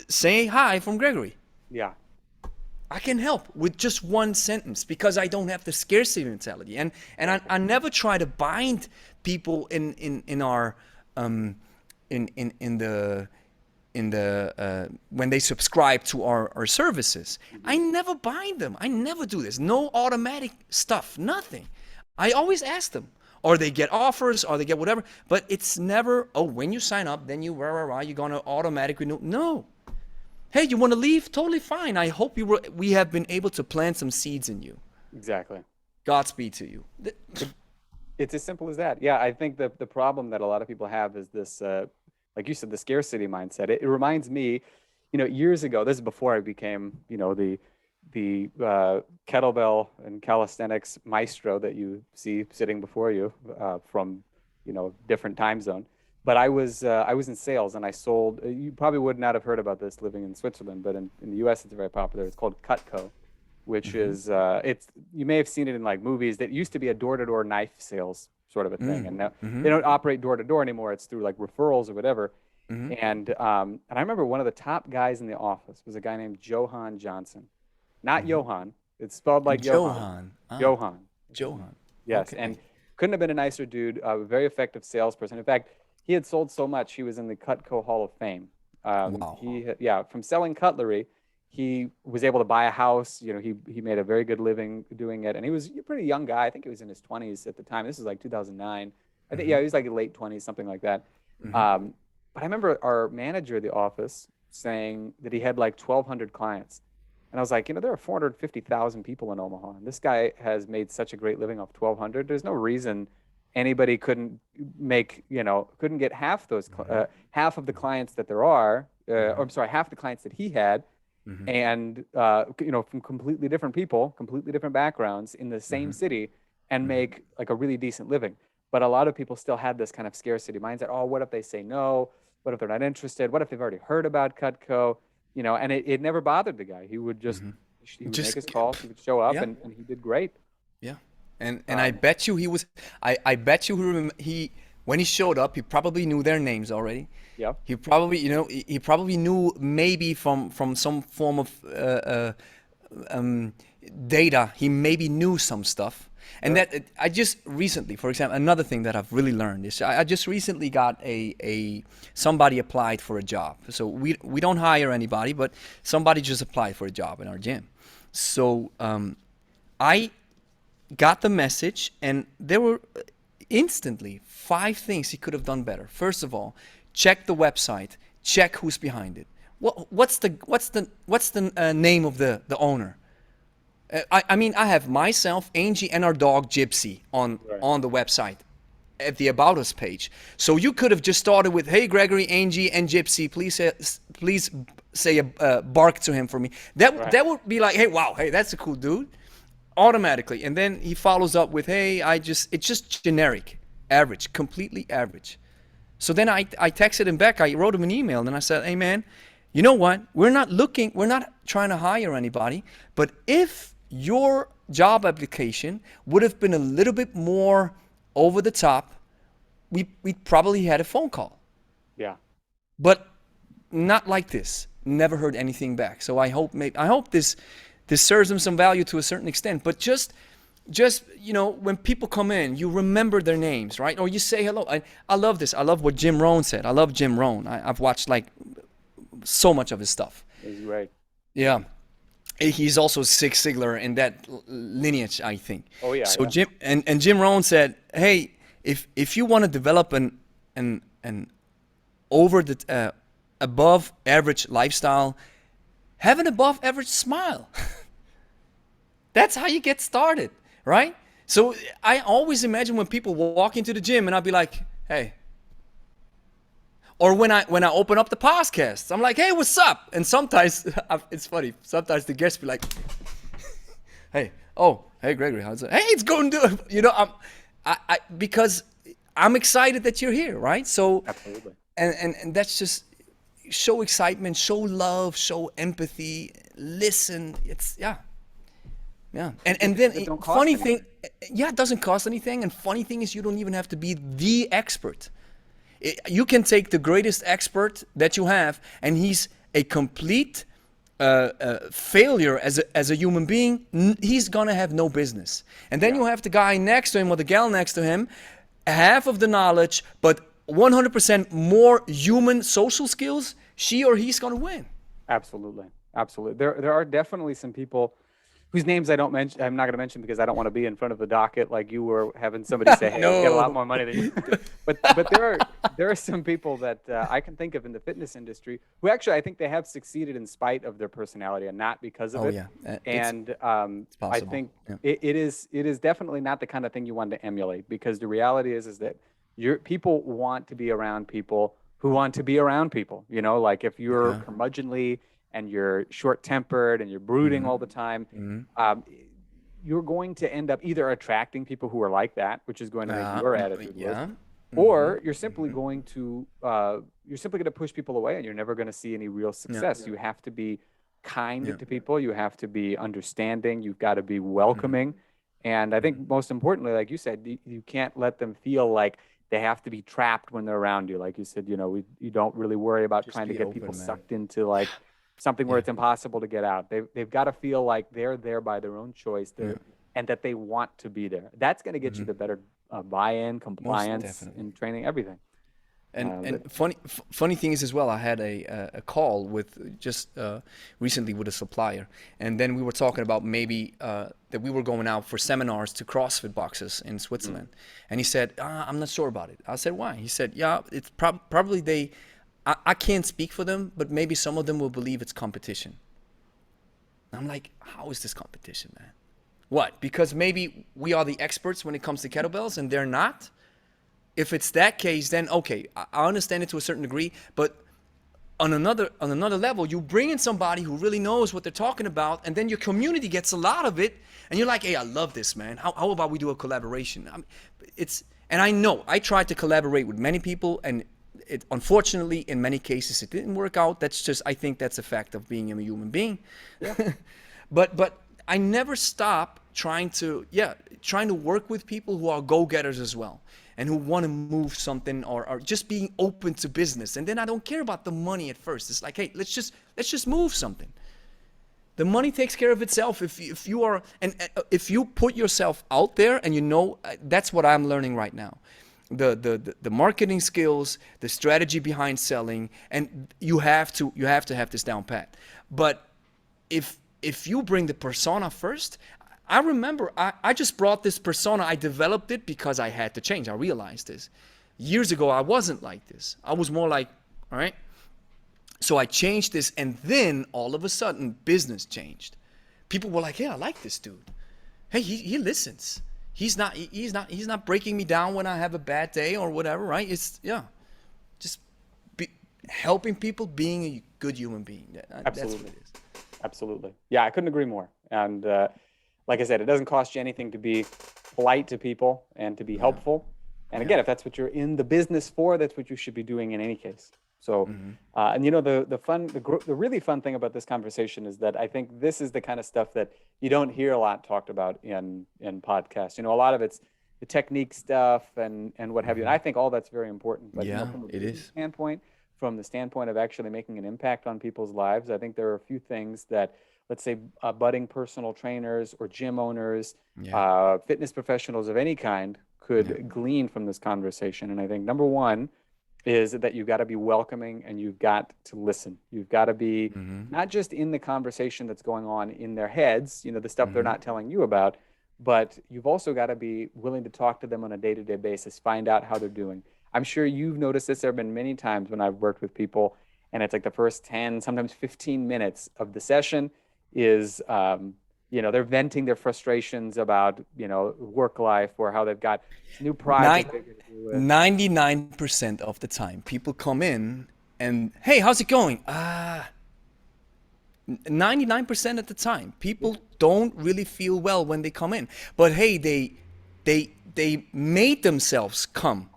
Say hi from Gregory. Yeah, I can help with just one sentence because I don't have the scarcity mentality, and I never try to bind people in our in the when they subscribe to our services. I hmm never bind them. I never do this. No automatic stuff. Nothing. I always ask them, or they get offers, or they get whatever. But it's never, oh, when you sign up, then you're gonna automatically renew. No. Hey, you want to leave? Totally fine. I hope we have been able to plant some seeds in you. exactly. Godspeed to you. It, it's as simple as that. Yeah, I think the problem that a lot of people have is this, like you said, the scarcity mindset. It reminds me, years ago. This is before I became, the kettlebell and calisthenics maestro that you see sitting before you from, different time zone. But I was in sales and I sold. You probably would not have heard about this living in Switzerland, but in the U.S. it's very popular. It's called Cutco, which Mm-hmm. is it's you may have seen it in like movies that used to be a door-to-door knife sales sort of a thing, and now Mm-hmm. they don't operate door to door anymore. It's through like referrals or whatever. Mm-hmm. And I remember one of the top guys in the office was a guy named Johan Johnson, not Mm-hmm. Johan. It's spelled like Johan. Johan. Ah, Johan. Johan. Yes, and Okay. couldn't have been a nicer dude. A very effective salesperson. In fact, he had sold so much he was in the Cutco Hall of Fame. Wow. Yeah, from selling cutlery, he was able to buy a house. You know, he made a very good living doing it, and he was a pretty young guy. I think he was in his 20s at the time. This is like 2009. I think, Mm-hmm. yeah, he was like late 20s, something like that. Mm-hmm. Um, but I remember our manager of the office saying that he had like 1,200 clients. And I was like, you know, there are 450,000 people in Omaha, and this guy has made such a great living off 1,200. There's no reason anybody couldn't make, you know, couldn't get half of the clients that there are, or I'm sorry, half the clients that he had, Mm-hmm. and you know, from completely different people, completely different backgrounds in the same Mm-hmm. city, and Mm-hmm. make like a really decent living. But a lot of people still had this kind of scarcity mindset. Oh, what if they say no? What if they're not interested? What if they've already heard about Cutco? You know, and it never bothered the guy. He would just, he would make Just his calls, he would show up, yeah, and he did great. yeah. And I Um, bet you he was. I bet you he when he showed up, he probably knew their names already. yeah, He probably, you know, he probably knew maybe from some form of um, data. He maybe knew some stuff. And sure, that I just recently, for example, another thing that I've really learned is I just recently got a somebody applied for a job. So we don't hire anybody, but somebody just applied for a job in our gym. So I got the message, and there were instantly 5 things he could have done better. First of all, check the website, check who's behind it. What's the name of the owner? I mean, I have myself, Angie, and our dog Gypsy right, on the website at the About Us page. So you could have just started with, "Hey, Gregory, Angie, and Gypsy, please say a bark to him for me." right, That would be like, "Hey, wow, hey, that's a cool dude," automatically. And then he follows up with, "Hey, it's just generic, average, completely average." So then I texted him back. I wrote him an email, and I said, "Hey, man, you know what? We're not trying to hire anybody, but if your job application would have been a little bit more over the top, we probably had a phone call. yeah, But not like this. Never heard anything back. So I hope this serves them some value to a certain extent. But just you know, when people come in, you remember their names, right? Or you say hello. I love this. I love what Jim Rohn said. I love Jim Rohn. I've watched like so much of his stuff. it was great. Yeah. He's also Zig Ziglar in that lineage, I think. Oh yeah, So yeah, Jim Rohn said, "Hey, if you want to develop an over the above average lifestyle, have an above average smile." That's how you get started, right? So I always imagine when people walk into the gym, and I'll be like, "Hey," or when I open up the podcast, I'm like, "Hey, what's up?" And sometimes it's funny. Sometimes the guests be like, "Hey, oh, hey, Gregory, how's it? Hey, it's going to," you know, because I'm excited that you're here, right? So, absolutely. and that's just show excitement, show love, show empathy, listen. It's yeah. Yeah, and then It don't cost funny thing, anything. yeah, it doesn't cost anything. And funny thing is, you don't even have to be the expert. You can take the greatest expert that you have, and he's a complete failure as a human being. He's gonna have no business. And then Yeah, you have the guy next to him or the gal next to him, half of the knowledge, but 100% more human social skills. She or he's gonna win. absolutely, absolutely. There are definitely some people whose names I don't mention. I'm not going to mention because I don't want to be in front of the docket like you were having somebody say, "Hey, we got a lot No. more money than you." But there are some people that I can think of in the fitness industry who actually I think they have succeeded in spite of their personality and not because of Oh it. yeah, And it's I possible. think Yeah. it is definitely not the kind of thing you want to emulate, because the reality is that your people want to be around people who want to be around people. You know, like if you're Yeah. curmudgeonly and you're short tempered and you're brooding all the time, Hmm. um, you're going to end up either attracting people who are like that, which is going to make your attitude worse, Yeah. Hmm. or you're simply going to push people away, and you're never going to see any real Yeah. success. You have to be kind Yeah. to people. You have to be understanding. You've got to be welcoming. And I think most importantly, like you said, you can't let them feel like they have to be trapped when they're around you. Like you said, you know, you don't really worry about Just trying to be get people open, man. sucked into like something where Yeah. it's impossible to get out. They've got to feel like they're there by their own choice, Yeah. and that they want to be there. That's going to get you the better buy-in, Most compliance, definitely. and training, everything. And But funny thing is as well, I had a call with just recently with a supplier, and then we were talking about maybe that we were going out for seminars to CrossFit boxes in mm, Switzerland, and he said, "I'm not sure about it." I said, "Why?" He said, "Yeah, it's probably they. I can't speak for them, but maybe some of them will believe it's competition." And I'm like, "How is this competition, man? What? Because maybe we are the experts when it comes to kettlebells, and they're not." If it's that case, then okay, I understand it to a certain degree, but on another level, you bring in somebody who really knows what they're talking about, and then your community gets a lot of it, and you're like, hey, I love this, man. How about we do a collaboration? And I know I tried to collaborate with many people, and it unfortunately in many cases it didn't work out. That's just I think that's a fact of being a human being. yeah, But I never stop trying to work with people who are go-getters as well and who want to move something or just being open to business. And then I don't care about the money at first. It's like, hey, let's just move something. The money takes care of itself if you are if you put yourself out there and that's what I'm learning right now. The marketing skills, the strategy behind selling, and you have to have this down pat. But if you bring the persona first, I remember I just brought this persona. I developed it because I had to change. I realized this. Years ago, I wasn't like this. I was more like, all right. So I changed this, and then all of a sudden, business changed. People were like, "Hey, I like this dude. Hey, he listens. He's not breaking me down when I have a bad day or whatever, right? It's just be, helping people, being a good human being. That's what absolutely. it is. Absolutely. Yeah, I couldn't agree more. And like I said, it doesn't cost you anything to be polite to people and to be Yeah, helpful. And yeah, again, if that's what you're in the business for, that's what you should be doing in any case. So, hmm and the really fun thing about this conversation is that I think this is the kind of stuff that you don't hear a lot talked about in podcasts. A lot of it's the technique stuff and what have you. And I think all that's very important. But yeah. from a It business is. standpoint, from the standpoint of actually making an impact on people's lives, I think there are a few things that, let's say, budding personal trainers or gym owners, Yeah, fitness professionals of any kind yeah, could glean from this conversation. And I think number one is that you've got to be welcoming and you've got to listen. You've got to be hmm not just in the conversation that's going on in their heads, the stuff they're hmm not telling you about, but you've also got to be willing to talk to them on a day-to-day basis, find out how they're doing. I'm sure you've noticed this. There have been many times when I've worked with people, and it's like the first 10, sometimes 15 minutes of the session is, they're venting their frustrations about, work life or how they've got this new Nine, project they're going to do with. 99% of the time, people come in and, hey, how's it going? 99% of the time, Yeah, people don't really feel well when they come in. But hey, they made themselves come.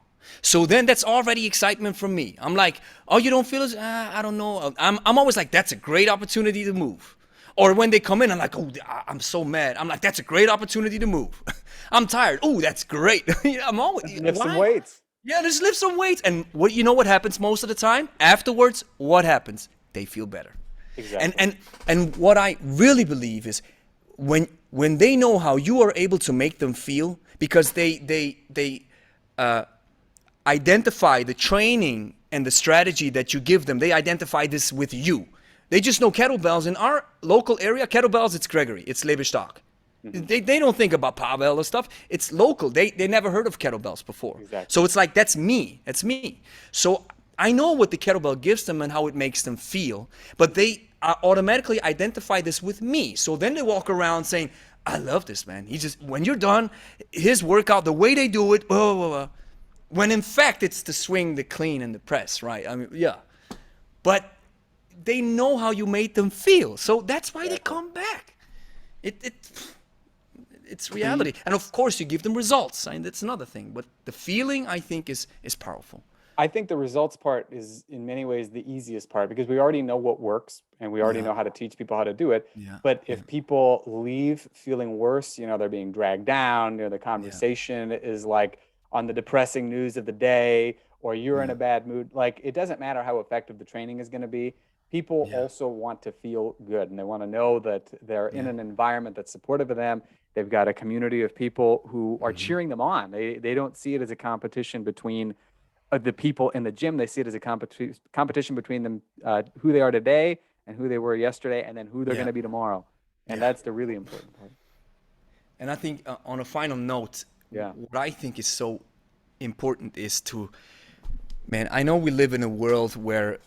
So then that's already excitement from me. I'm like, oh, you don't feel as I don't know. I'm always like, that's a great opportunity to move. Or when they come in, I'm like, oh, I'm so mad. I'm like, that's a great opportunity to move. I'm tired. Oh, that's great. I'm always let's lift some why? weights. Yeah, just lift some weights. And what happens most of the time? Afterwards, what happens? They feel better. And Exactly. and and what I really believe is when they know how you are able to make them feel because they identify the training and the strategy that you give them. They identify this with you. They just know kettlebells. In our local area, kettlebells, it's Gregory. It's Leverstock. Hmm. They don't think about Pavel or stuff. It's local. They never heard of kettlebells before. Exactly. So it's like, that's me. That's me. So I know what the kettlebell gives them and how it makes them feel, but they automatically identify this with me. So then they walk around saying, I love this, man. He just, when you're done, his workout, the way they do it, when in fact it's the swing, the clean, and the press, right? I mean, yeah. But they know how you made them feel. So that's why they Exactly. come back. It it's The reality. And of course you give them results. I mean, that's another thing. But the feeling I think is powerful. I think the results part is in many ways the easiest part because we already know what works and we already Yeah. know how to teach people how to do it. Yeah. But Yeah. if people leave feeling worse, they're being dragged down, the Yeah. conversation is like on the depressing news of the day, or you're in Yeah. a bad mood, like it doesn't matter how effective the training is going to be. People Yeah. also want to feel good and they want to know that they're in Yeah. an environment that's supportive of them. They've got a community of people who are cheering them on. They don't see it as a competition between the people in the gym. They see it as a competition between them, who they are today and who they were yesterday, and then who they're going Yeah. to be tomorrow. And Yeah. that's the really important part. And I think on a final note, Yeah. what I think is so important is to, man, I know we live in a world where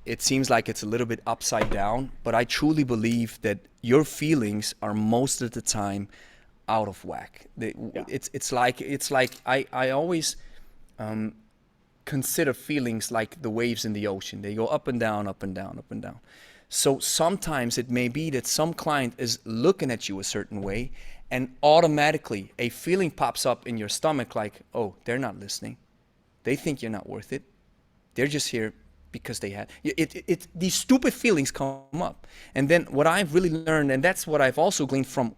it seems like it's a little bit upside down, but I truly believe that your feelings are most of the time out of whack. Yeah. It's like I always consider feelings like the waves in the ocean. They go up and down, up and down, up and down. So sometimes it may be that some client is looking at you a certain way, and automatically a feeling pops up in your stomach like, oh, they're not listening. They think you're not worth it. They're just here because they had these stupid feelings come up. And then what I've really learned, and that's what I've also gleaned from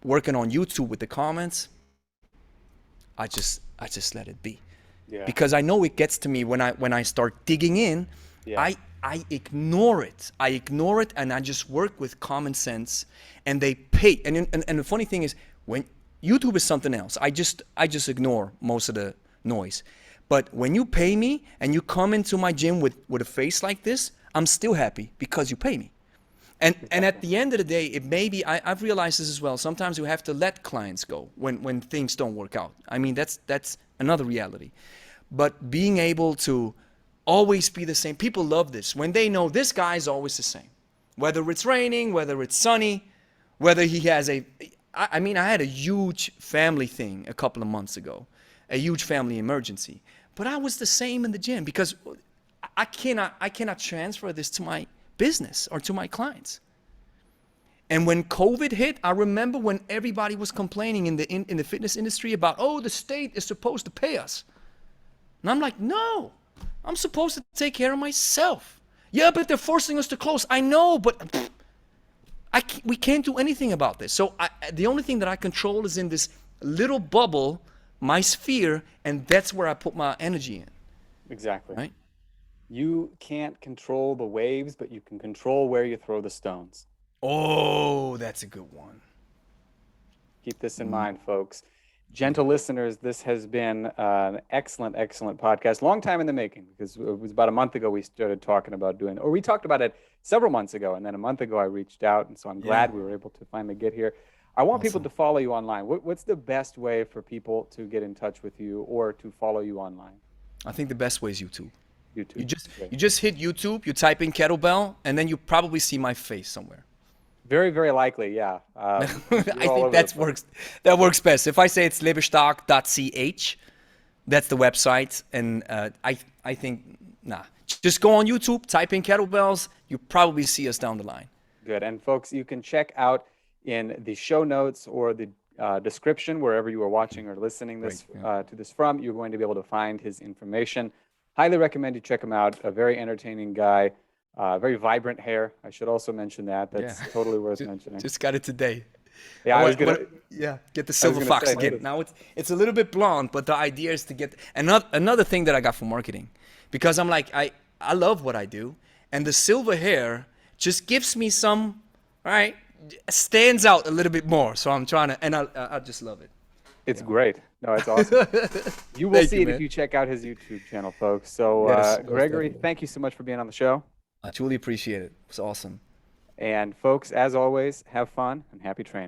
working on YouTube with the comments, I just let it be. Yeah. Because I know it gets to me when I start digging in. Yeah. I ignore it. I ignore it, and I just work with common sense. And they pay. And the funny thing is, when YouTube is something else, I just ignore most of the noise. But when you pay me and you come into my gym with a face like this, I'm still happy because you pay me. And at the end of the day, it may be, I've realized this as well. Sometimes you have to let clients go when things don't work out. I mean, that's another reality. But being able to always be the same, people love this. When they know this guy is always the same. Whether it's raining, whether it's sunny, whether he has I mean, I had a huge family thing a couple of months ago, a huge family emergency. But I was the same in the gym because I cannot transfer this to my business or to my clients. And when COVID hit, I remember when everybody was complaining in the fitness industry about, oh, the state is supposed to pay us. And I'm like, no, I'm supposed to take care of myself. Yeah, but they're forcing us to close. I know, but we can't do anything about this. So the only thing that I control is in this little bubble, my sphere, and that's where I put my energy in. Exactly. Right? You can't control the waves, but you can control where you throw the stones. Oh, that's a good one. Keep this in mind, folks. Gentle listeners, this has been an excellent, excellent podcast. Long time in the making, because it was about a month ago we started talking about doing, or we talked about it several months ago, and then a month ago I reached out, and so I'm glad we were able to finally get here. I want people to follow you online. What's the best way for people to get in touch with you or to follow you online? I think the best way is YouTube. YouTube. You just hit YouTube, you type in kettlebell, and then you probably see my face somewhere. Very, very likely, yeah. I think that works best. If I say it's leberstark.ch, that's the website, and I think just go on YouTube, type in kettlebells, you probably see us down the line. Good. And folks, you can check out in the show notes or the description wherever you are watching or listening to this from. You're going to be able to find his information. Highly recommend you check him out. A very entertaining guy. Very vibrant hair. I should also mention that. That's totally worth mentioning. Just got it today. Yeah, I was gonna. Get the silver fox again. Now it's a little bit blonde, but the idea is to get another thing that I got for marketing, because I'm like I love what I do, and the silver hair just gives me some, right, stands out a little bit more. So I'm trying to, and I just love it. It's great. No, it's awesome. You will see it if you check out his YouTube channel, folks. So, Gregory, thank you so much for being on the show. I truly appreciate it. It's awesome. And folks, as always, have fun and happy training.